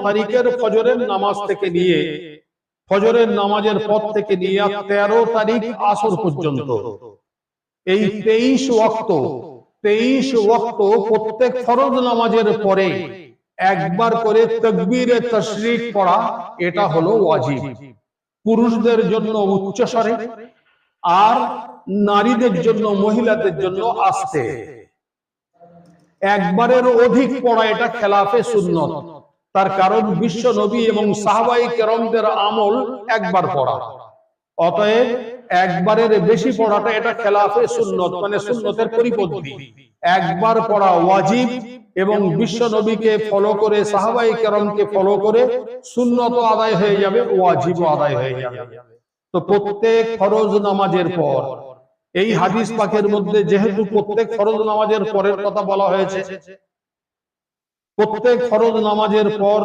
তারিখের ফজরের নামাজ থেকে নিয়ে, ফজরের নামাজের পর থেকে নিয়ে 13 তারিখ আসর পর্যন্ত এই 23 ওয়াক্ত প্রত্যেক ফরজ নামাজের পরে একবার করে তাকবীরে তাশরিক পড়া, এটা হলো ওয়াজিব। পুরুষদের জন্য উচ্চস্বরে, আর নারীদের জন্য, মহিলাদের জন্য আস্তে। একবারের অধিক পড়া এটা খেলাফে সুন্নত। তার কারণ বিশ্ব নবী এবং সাহাবায়ে কেরামদের আমল একবার পড়া, অতএব একবারের বেশি পড়াটা এটা খেলাফে সুন্নত, মানে সুন্নতের পরিপন্থী। একবার পড়া ওয়াজিব, এবং বিশ্ব নবীকে ফলো করে, সাহাবায়ে কেরামকে ফলো করে সুন্নত আদায় হয়ে যাবে, ওয়াজিব আদায় হয়ে যাবে। তো প্রত্যেক ফরজ নামাজের পর, এই হাদিস পাকের মধ্যে যেহেতু প্রত্যেক ফরজ নামাজের পরের কথা বলা হয়েছে, প্রত্যেক ফরজ নামাজের পর